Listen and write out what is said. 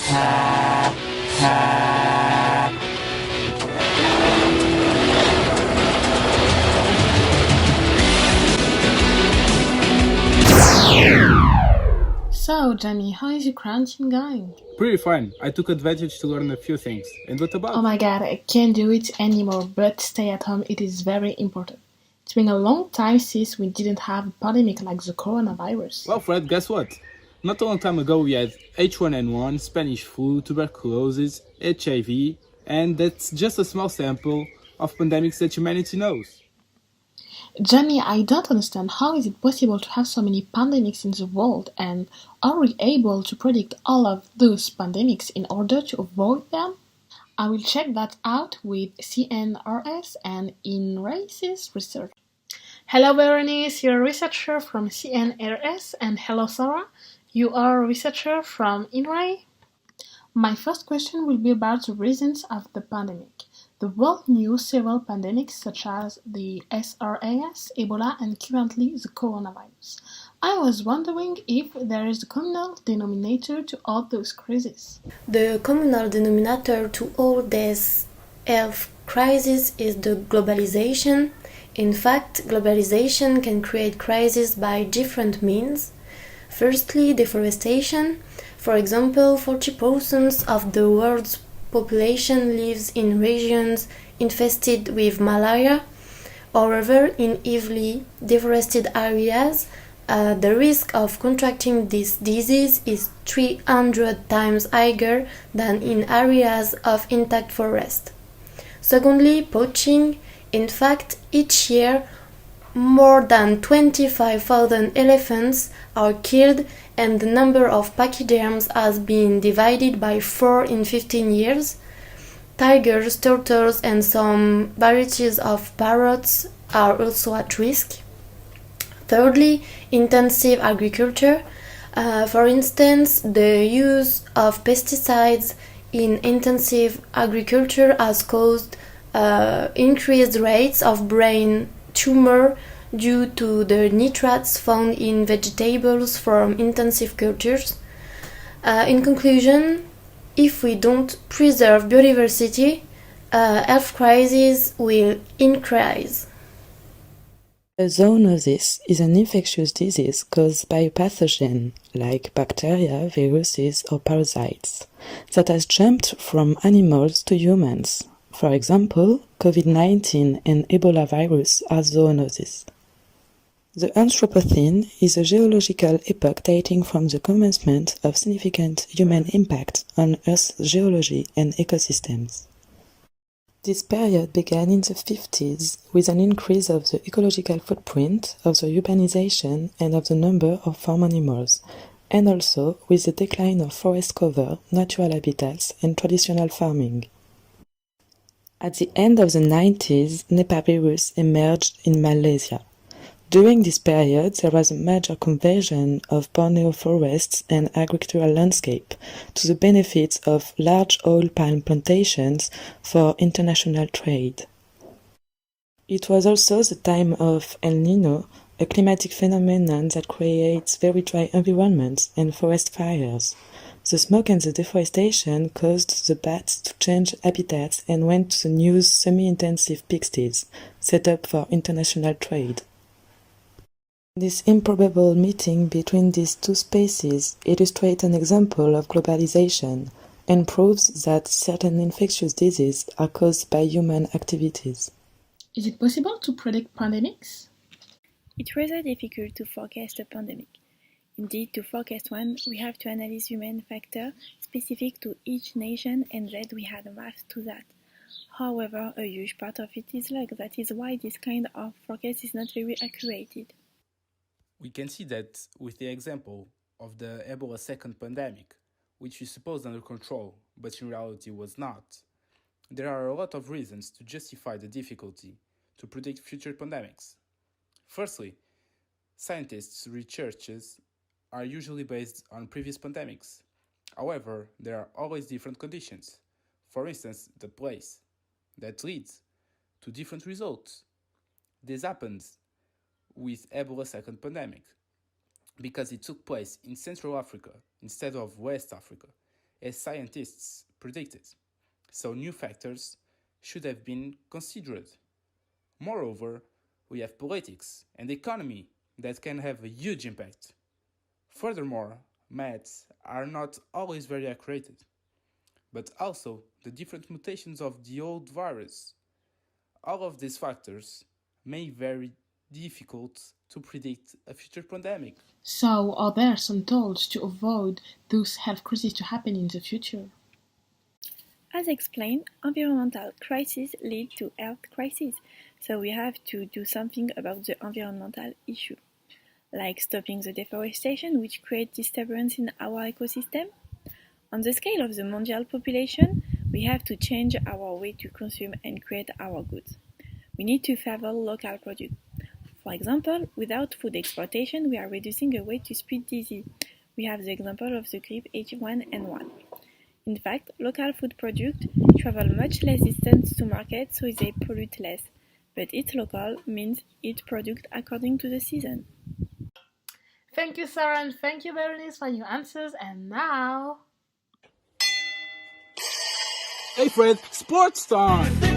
So, Jamie, how is your quarantine going? Pretty fine. I took advantage to learn a few things. And what Oh about my you? god, I can't do it anymore, but stay at home, it is very important. It's been a long time since we didn't have a pandemic like the coronavirus. Well, Fred, guess what? Not a long time ago, we had H1N1, Spanish flu, tuberculosis, HIV, and that's just a small sample of pandemics that humanity knows. Jamie, I don't understand how is it possible to have so many pandemics in the world and are we able to predict all of those pandemics in order to avoid them? I will check that out with CNRS and INRACE's research. Hello, Berenice. You're a researcher from CNRS, and hello, Sarah. You are a researcher from INRAE. My first question will be about the reasons of the pandemic. The world knew several pandemics such as the SRAS, Ebola, and currently the coronavirus. I was wondering if there is a communal denominator to all those crises. The communal denominator to all these health crises is the globalization. In fact, globalization can create crises by different means. Firstly, deforestation. For example, 40% of the world's population lives in regions infested with malaria. However, in heavily deforested areas, the risk of contracting this disease is 300 times higher than in areas of intact forest. Secondly, poaching. In fact, each year more than 25,000 elephants are killed and the number of pachyderms has been divided by 4 in 15 years. Tigers, turtles, and some varieties of parrots are also at risk. Thirdly, intensive agriculture. For instance, the use of pesticides in intensive agriculture has caused increased rates of brain tumor due to the nitrates found in vegetables from intensive cultures. In conclusion, if we don't preserve biodiversity, health crises will increase. A zoonosis is an infectious disease caused by a pathogen, like bacteria, viruses, or parasites, that has jumped from animals to humans. For example, COVID-19 and Ebola virus are zoonoses. The Anthropocene is a geological epoch dating from the commencement of significant human impact on Earth's geology and ecosystems. This period began in the 50s with an increase of the ecological footprint, of the urbanization, and of the number of farm animals, and also with the decline of forest cover, natural habitats, and traditional farming. At the end of the 90s, Nipah virus emerged in Malaysia. During this period, there was a major conversion of Borneo forests and agricultural landscape to the benefits of large oil palm plantations for international trade. It was also the time of El Nino, a climatic phenomenon that creates very dry environments and forest fires. The smoke and the deforestation caused the bats to change habitats and went to the new semi-intensive pigsties, set up for international trade. This improbable meeting between these two spaces illustrates an example of globalization and proves that certain infectious diseases are caused by human activities. Is it possible to predict pandemics? It's rather difficult to forecast a pandemic. Indeed, to forecast one, we have to analyze human factors specific to each nation and then we add math to that. However, a huge part of it is luck. That is why this kind of forecast is not very accurate. We can see that with the example of the Ebola second pandemic, which we supposed under control, but in reality was not. There are a lot of reasons to justify the difficulty to predict future pandemics. Firstly, scientists' researches are usually based on previous pandemics. However, there are always different conditions. For instance, the place that leads to different results. This happens with Ebola second pandemic because it took place in Central Africa instead of West Africa, as scientists predicted, so new factors should have been considered. Moreover, we have politics and economy that can have a huge impact. Furthermore, maths are not always very accurate, but also the different mutations of the old virus. All of these factors may very difficult to predict a future pandemic. So, are there some tools to avoid those health crises to happen in the future? As explained, environmental crises lead to health crises, so we have to do something about the environmental issue, like stopping the deforestation which creates disturbance in our ecosystem. On the scale of the mondial population, we have to change our way to consume and create our goods. We need to favor local products. For example, without food exportation, we are reducing a way to spread disease. We have the example of the gripe H1N1. In fact, local food products travel much less distance to market, so they pollute less. But eat local means eat product according to the season. Thank you, Sarah, and thank you, Berenice, for your answers. And now. Hey, Fred, sports time!